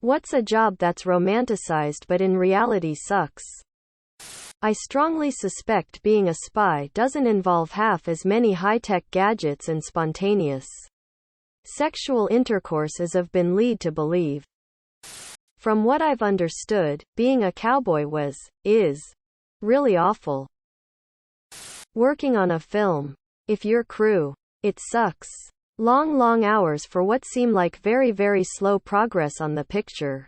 What's a job that's romanticized but in reality sucks? I strongly suspect being a spy doesn't involve half as many high-tech gadgets and spontaneous sexual intercourse as I've been led to believe. From what I've understood, being a cowboy is really awful. Working on a film. If you're crew, it sucks. Long hours for what seem like very slow progress on the picture.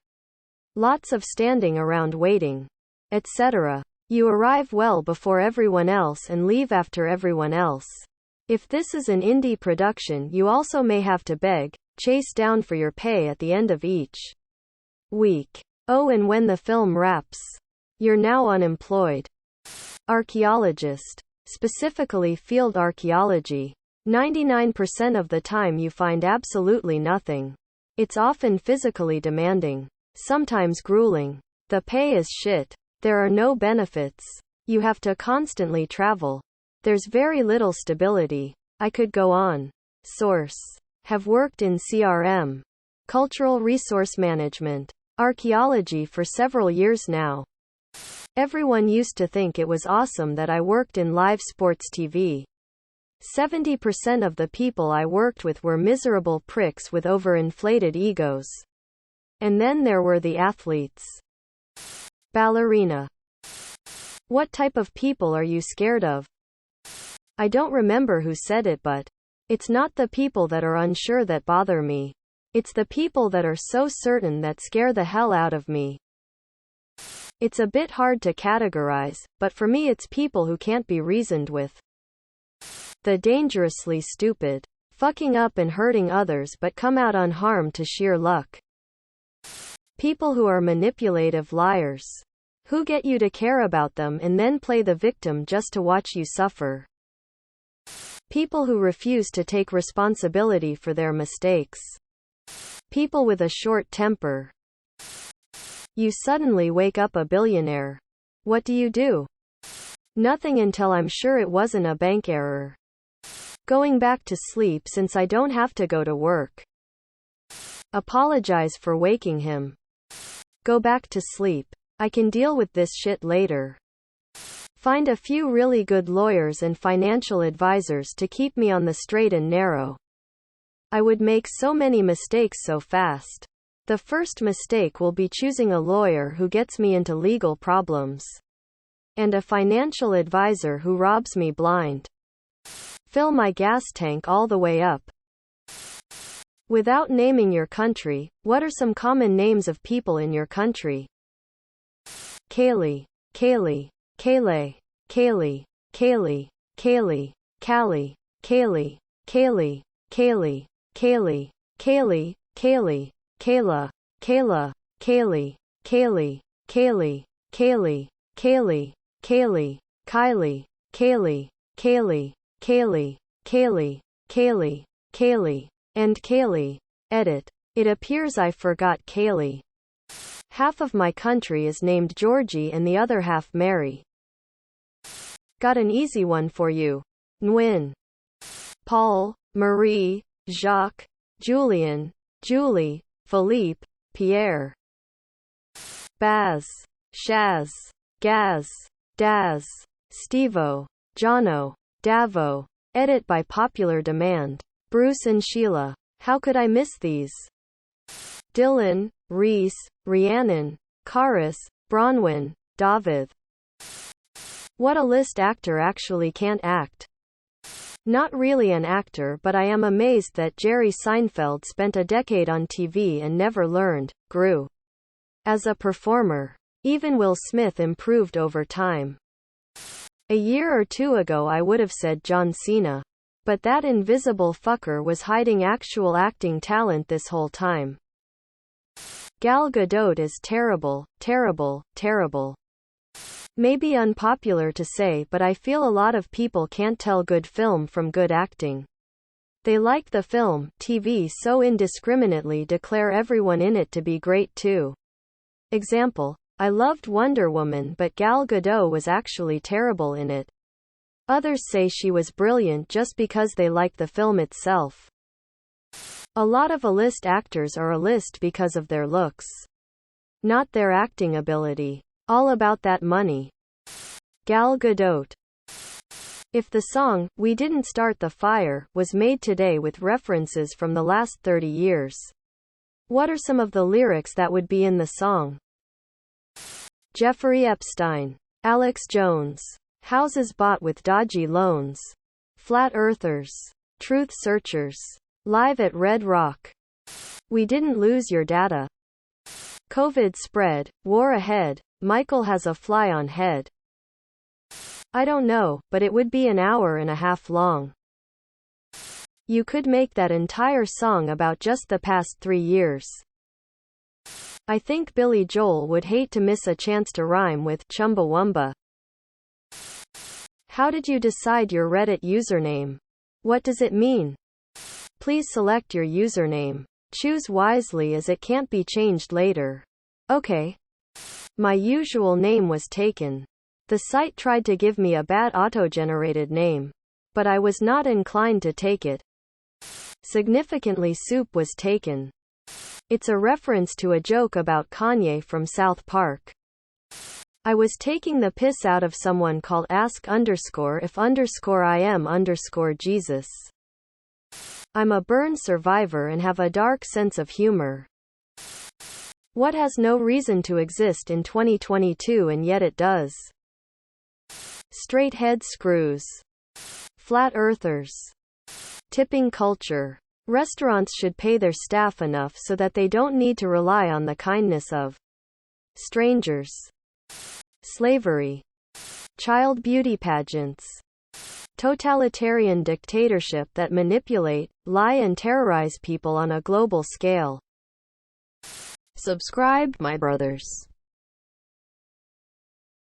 Lots of standing around waiting, etc. You arrive well before everyone else and leave after everyone else. If this is an indie production, you also may have to beg, chase down for your pay at the end of each week. Oh, and when the film wraps, you're now unemployed. Archaeologist. Specifically field archaeology. 99% of the time you find absolutely nothing. It's often physically demanding. Sometimes grueling. The pay is shit. There are no benefits. You have to constantly travel. There's very little stability. I could go on. Source. Have worked in CRM. Cultural Resource Management. Archaeology for several years now. Everyone used to think it was awesome that I worked in live sports TV. 70% of the people I worked with were miserable pricks with overinflated egos. And then there were the athletes. Ballerina. What type of people are you scared of? I don't remember who said it, but it's not the people that are unsure that bother me. It's the people that are so certain that scare the hell out of me. It's a bit hard to categorize, but for me it's people who can't be reasoned with. The dangerously stupid. Fucking up and hurting others but come out unharmed to sheer luck. People who are manipulative liars. Who get you to care about them and then play the victim just to watch you suffer. People who refuse to take responsibility for their mistakes. People with a short temper. You suddenly wake up a billionaire. What do? Nothing until I'm sure it wasn't a bank error. Going back to sleep since I don't have to go to work. Apologize for waking him. Go back to sleep. I can deal with this shit later. Find a few really good lawyers and financial advisors to keep me on the straight and narrow. I would make so many mistakes so fast. The first mistake will be choosing a lawyer who gets me into legal problems. And a financial advisor who robs me blind. Fill my gas tank all the way up. Without naming your country, what are some common names of people in your country? Kaylee, Kaylee, Kayle, Kaylee, Kaylee, Kaylee, Callie, Kaylee, Kaylee, Kaylee, Kaylee, Kaylee, Kaylee, Kayla, Kayla, Kaylee, Kaylee, Kaylee, Kaylee, Kaylee, Kaylee, Kylie, Kaylee, Kaylee, Kaylee, Kaylee, Kaylee, Kaylee, and Kaylee. Edit. It appears I forgot Kaylee. Half of my country is named Georgie and the other half Mary. Got an easy one for you. Nguyen. Paul, Marie, Jacques, Julian, Julie, Philippe, Pierre. Baz, Shaz, Gaz, Daz, Stevo, Jono, Davo. Edit by popular demand. Bruce and Sheila. How could I miss these? Dylan, Reese, Rhiannon, Karis, Bronwyn, David. What a list. Actor actually can't act. Not really an actor, but I am amazed that Jerry Seinfeld spent a decade on TV and never grew. As a performer. Even Will Smith improved over time. A year or two ago I would have said John Cena. But that invisible fucker was hiding actual acting talent this whole time. Gal Gadot is terrible, terrible, terrible. Maybe unpopular to say, but I feel a lot of people can't tell good film from good acting. They like the film, TV so indiscriminately declare everyone in it to be great too. Example, I loved Wonder Woman but Gal Gadot was actually terrible in it. Others say she was brilliant just because they like the film itself. A lot of A-list actors are A-list because of their looks, not their acting ability. All about that money. Gal Gadot. If the song, "We Didn't Start the Fire," was made today with references from the last 30 years, what are some of the lyrics that would be in the song? Jeffrey Epstein. Alex Jones. Houses bought with dodgy loans. Flat Earthers. Truth Searchers. Live at Red Rock. We didn't lose your data. COVID spread. War ahead. Michael has a fly on head. I don't know, but it would be an hour and a half long. You could make that entire song about just the past 3 years. I think Billy Joel would hate to miss a chance to rhyme with Chumbawamba. How did you decide your Reddit username? What does it mean? Please select your username. Choose wisely as it can't be changed later. Okay. My usual name was taken. The site tried to give me a bad auto-generated name, but I was not inclined to take it. Significantly, Soup was taken. It's a reference to a joke about Kanye from South Park. I was taking the piss out of someone called ask_if_I am_Jesus. I'm a burn survivor and have a dark sense of humor. What has no reason to exist in 2022 and yet it does? Straight head screws. Flat earthers. Tipping culture. Restaurants should pay their staff enough so that they don't need to rely on the kindness of strangers. Slavery. Child beauty pageants. Totalitarian dictatorship that manipulate, lie and terrorize people on a global scale. Subscribe, my brothers.